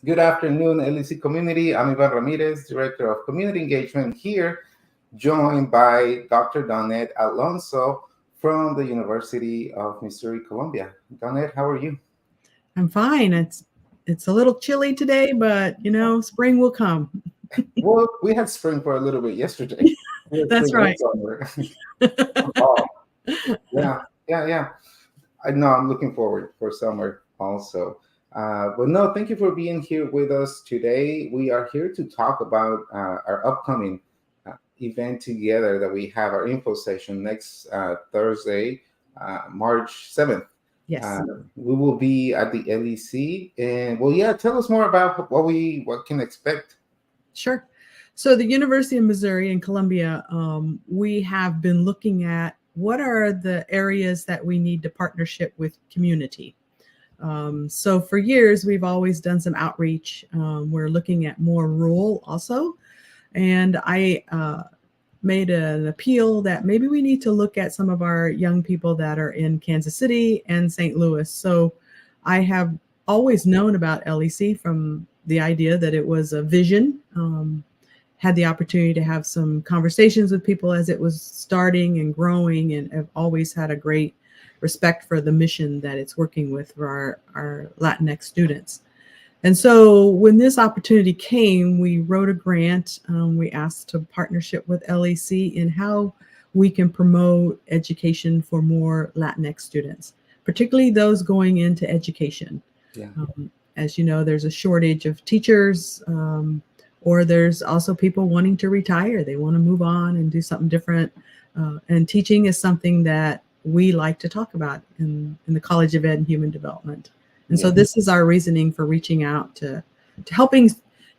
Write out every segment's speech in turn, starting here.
Good afternoon, LEC community. I'm Ivan Ramirez, Director of Community Engagement here, joined by Dr. Donette Alonso from the University of Missouri, Columbia. Donette, how are you? I'm fine. It's a little chilly today, but spring will come. Well, we had spring for a little bit yesterday. We had That's spring and right. summer. Oh, yeah. I know I'm looking forward for summer also. But no, thank you for being here with us today. We are here to talk about our upcoming event together that we have our info session next Thursday, March 7th. Yes. Uh, we will be at the LEC, and well, yeah, tell us more about what can expect. Sure. So the University of Missouri in Columbia, we have been looking at what are the areas that we need to partnership with community. So for years, we've always done some outreach. We're looking at more rural also. And I made an appeal that maybe we need to look at some of our young people that are in Kansas City and St. Louis. So I have always known about LEC from the idea that it was a vision. Had the opportunity to have some conversations with people as it was starting and growing, and have always had a great respect for the mission that it's working with for our Latinx students. And so when this opportunity came, we wrote a grant. We asked to partnership with LEC in how we can promote education for more Latinx students, particularly those going into education. Yeah. As you know, there's a shortage of teachers, or there's also people wanting to retire. They want to move on and do something different. And teaching is something that we like to talk about in the College of Ed and Human Development. And so this is our reasoning for reaching out to helping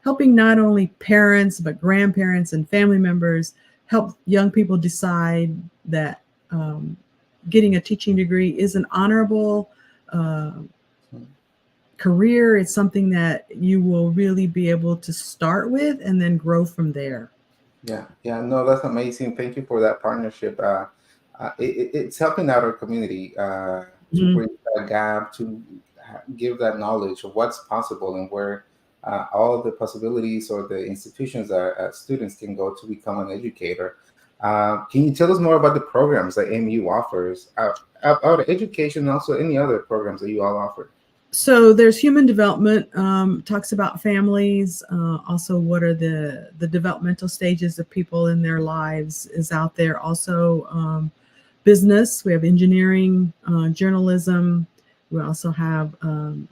not only parents, but grandparents and family members help young people decide that getting a teaching degree is an honorable career. It's something that you will really be able to start with and then grow from there. Yeah, no, that's amazing. Thank you for that partnership. It's helping out our community to bridge that gap, to give that knowledge of what's possible and where all the possibilities or the institutions that students can go to become an educator. Can you tell us more about the programs that MU offers out of education, and also any other programs that you all offer? So there's human development, talks about families, also what are the developmental stages of people in their lives is out there. Also business, we have engineering, journalism. We also have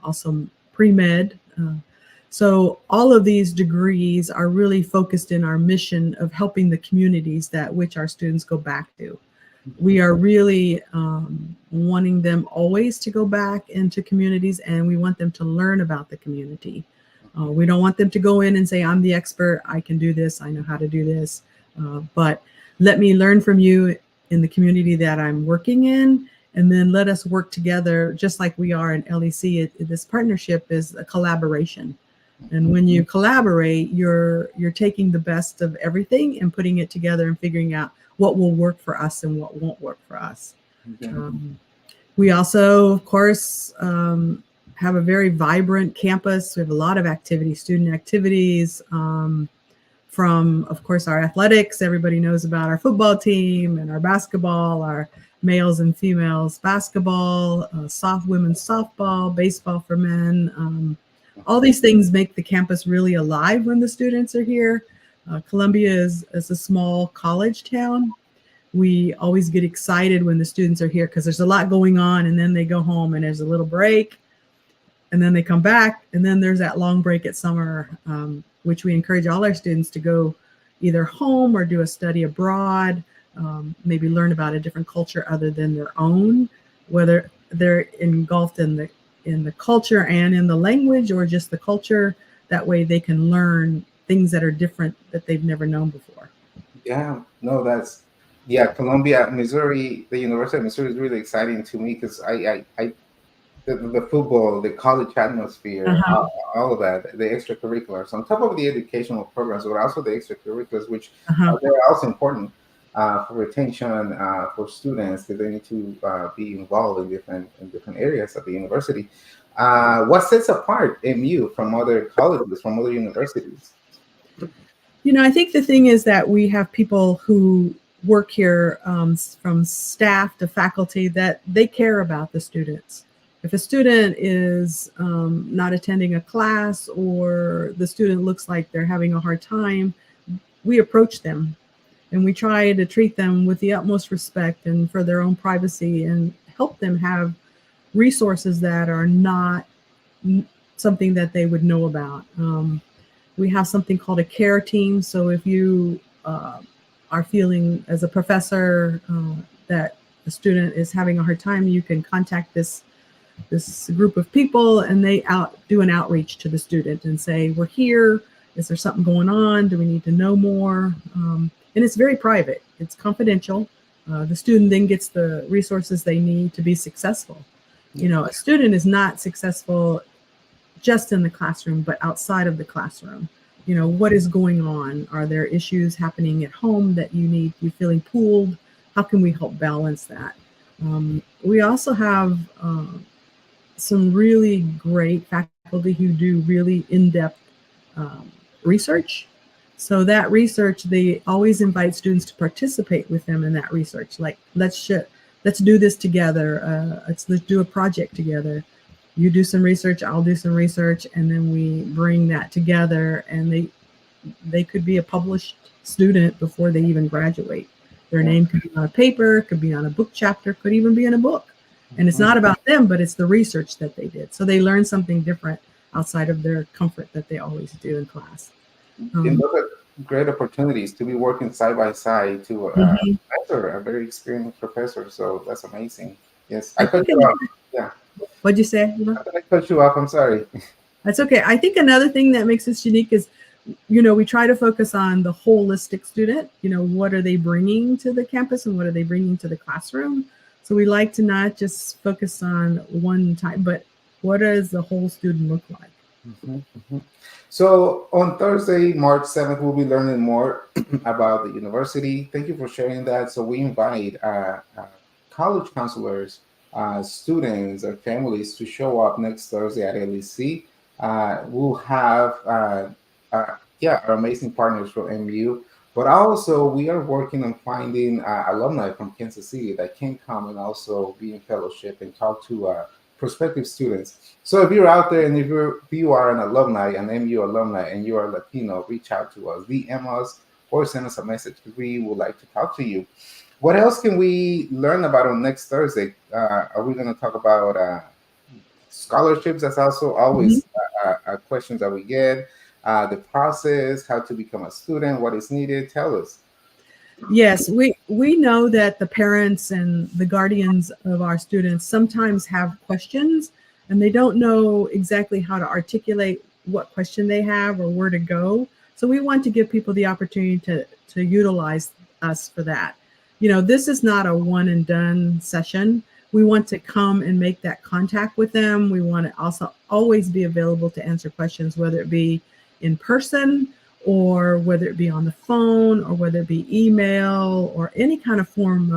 also pre-med. So all of these degrees are really focused in our mission of helping the communities that which our students go back to. We are really wanting them always to go back into communities, and we want them to learn about the community. We don't want them to go in and say, I'm the expert, I can do this, I know how to do this. But let me learn from you in the community that I'm working in, and then let us work together just like we are in LEC. This partnership is a collaboration. And when you collaborate, you're taking the best of everything and putting it together and figuring out what will work for us and what won't work for us. We also, of course, have a very vibrant campus. We have a lot of activities, student activities, from, of course, our athletics. Everybody knows about our football team and our basketball, our males and females basketball, women's softball, baseball for men. All these things make the campus really alive when the students are here. Columbia is a small college town. We always get excited when the students are here because there's a lot going on, and then they go home and there's a little break, and then they come back, and then there's that long break at summer, which we encourage all our students to go either home or do a study abroad, maybe learn about a different culture other than their own, whether they're engulfed in the culture and in the language or just the culture. That way they can learn things that are different that they've never known before. Yeah, no, Columbia, Missouri, the University of Missouri is really exciting to me because the football, the college atmosphere, all of that, the extracurriculars, on top of the educational programs, but also the extracurriculars, which they're also important. for retention for students that they need to be involved in different areas of the university. What sets apart MU from other colleges, from other universities? I think the thing is that we have people who work here, from staff to faculty, that they care about the students. If a student is not attending a class, or the student looks like they're having a hard time, we approach them and we try to treat them with the utmost respect and for their own privacy, and help them have resources that are not something that they would know about. We have something called a care team. So if you are feeling as a professor that a student is having a hard time, you can contact this group of people, and they do an outreach to the student and say, we're here. Is there something going on? Do we need to know more? And it's very private. It's confidential. The student then gets the resources they need to be successful. A student is not successful just in the classroom, but outside of the classroom. What is going on? Are there issues happening at home that you're feeling pulled? How can we help balance that? We also have some really great faculty who do really in-depth research. So that research, they always invite students to participate with them in that research. Like, let's do this together. Let's do a project together. You do some research, I'll do some research, and then we bring that together, and they could be a published student before they even graduate. Their name could be on a paper, could be on a book chapter, could even be in a book. And it's not about them, but it's the research that they did. So they learn something different outside of their comfort that they always do in class. And those are great opportunities to be working side by side to mentor a very experienced professor. So that's amazing. Yes, I cut you off. Yeah. What'd you say? I cut you off. I'm sorry. That's okay. I think another thing that makes us unique is, we try to focus on the holistic student. What are they bringing to the campus and what are they bringing to the classroom? So we like to not just focus on one type, but what does the whole student look like? So on Thursday, March 7th, we'll be learning more about the university. Thank you for sharing that. So we invite college counselors, students, and families to show up next Thursday at LEC. We'll have our amazing partners from MU, but also we are working on finding alumni from Kansas City that can come and also be in fellowship and talk to prospective students. So if you're out there and if you are an alumni, an MU alumni, and you are Latino, reach out to us, DM us, or send us a message, because we would like to talk to you. What else can we learn about on next Thursday? Are we going to talk about scholarships? That's also always questions that we get. The process, how to become a student, what is needed. Tell us. Yes, we know that the parents and the guardians of our students sometimes have questions, and they don't know exactly how to articulate what question they have or where to go. So we want to give people the opportunity to utilize us for that. This is not a one and done session. We want to come and make that contact with them. We want to also always be available to answer questions, whether it be in person or whether it be on the phone or whether it be email or any kind of form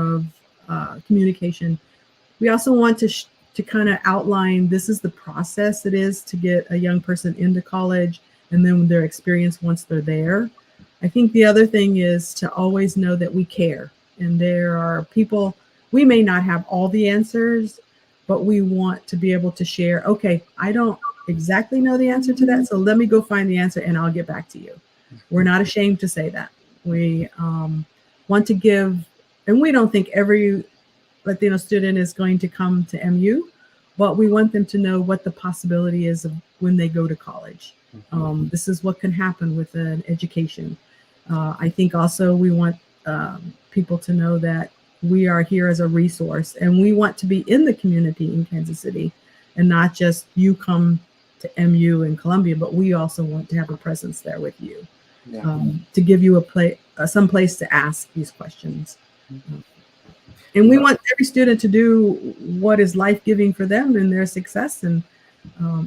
of communication. We also want to kind of outline, this is the process it is to get a young person into college, and then their experience once they're there. I think the other thing is to always know that we care. And there are people, we may not have all the answers, but we want to be able to share, okay, I don't exactly know the answer to that, so let me go find the answer and I'll get back to you. We're not ashamed to say that. We want to give, and we don't think every Latino student is going to come to MU, but we want them to know what the possibility is of when they go to college. This is what can happen with an education. I think also we want people to know that we are here as a resource, and we want to be in the community in Kansas City, and not just you come to MU in Columbia, but we also want to have a presence there with you, to give you some place to ask these questions. And we want every student to do what is life-giving for them and their success, and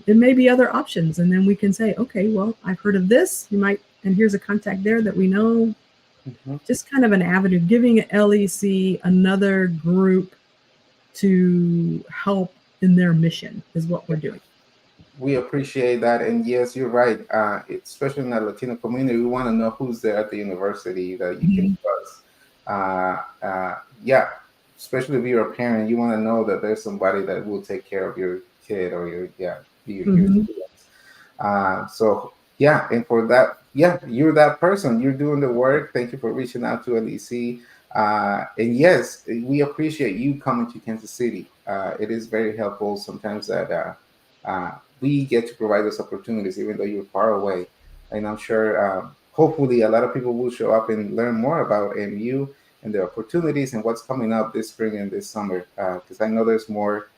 it may be other options. And then we can say, okay, well, I've heard of this, and here's a contact there that we know. Mhm. just kind of an avenue, giving LEC another group to help in their mission is what we're doing. We appreciate that, and yes, you're right. Especially in the Latino community, we want to know who's there at the university that you can Mhm. trust. Yeah, especially if you're a parent, you want to know that there's somebody that will take care of your kid or your Mhm. students. So yeah, and for that, yeah, you're that person. You're doing the work. Thank you for reaching out to LEC. And yes, we appreciate you coming to Kansas City. It is very helpful sometimes that we get to provide those opportunities, even though you're far away. And I'm sure, hopefully, a lot of people will show up and learn more about MU and the opportunities and what's coming up this spring and this summer. Because I know there's more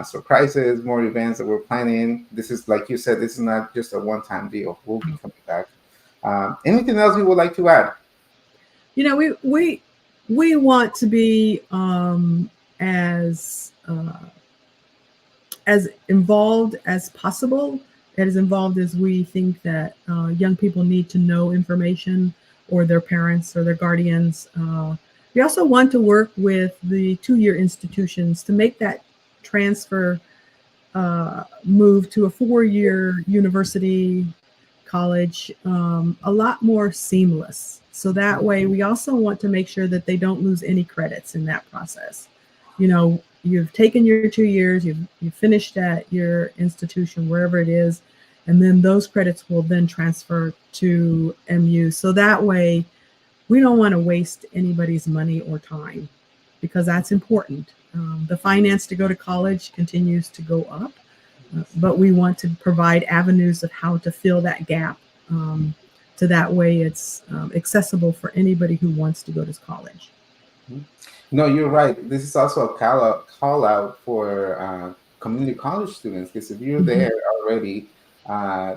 surprises, more events that we're planning. This is, like you said, this is not just a one-time deal. We'll be coming back. Anything else you would like to add? You know, we want to be as involved as possible, as involved as we think that young people need to know information, or their parents or their guardians. We also want to work with the 2-year institutions to make that transfer move to a 4-year university college a lot more seamless. So that way, we also want to make sure that they don't lose any credits in that process. You know, you've taken your 2 years, you've finished at your institution, wherever it is, and then those credits will then transfer to MU. So that way, we don't want to waste anybody's money or time, because that's important. The finance to go to college continues to go up, but we want to provide avenues of how to fill that gap, so that way it's accessible for anybody who wants to go to college. Mhm. No, you're right. This is also a call out for community college students, because if you're Mhm. there already, uh,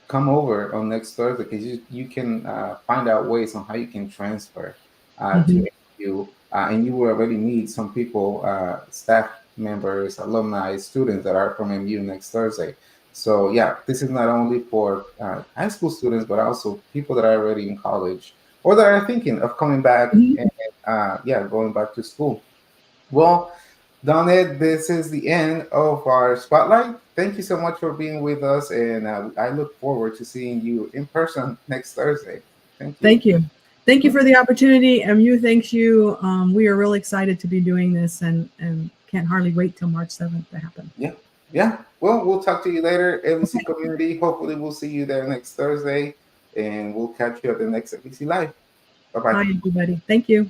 come over on next Thursday, because you can find out ways on how you can transfer to Mhm. MU, and you will already meet some people, staff members, alumni, students that are from MU next Thursday. So yeah, this is not only for high school students, but also people that are already in college or that are thinking of coming back Mhm. and yeah, going back to school. Well, Donette, this is the end of our spotlight. Thank you so much for being with us, and I look forward to seeing you in person next Thursday. Thank you. Thank you. Thank you Mhm. for the opportunity. MU thanks you. We are really excited to be doing this, and can't hardly wait till March 7th to happen. Yeah, yeah. Well, we'll talk to you later, LEC community. Hopefully, we'll see you there next Thursday, and we'll catch you at the next LEC Live. Bye bye. Bye, everybody. Thank you.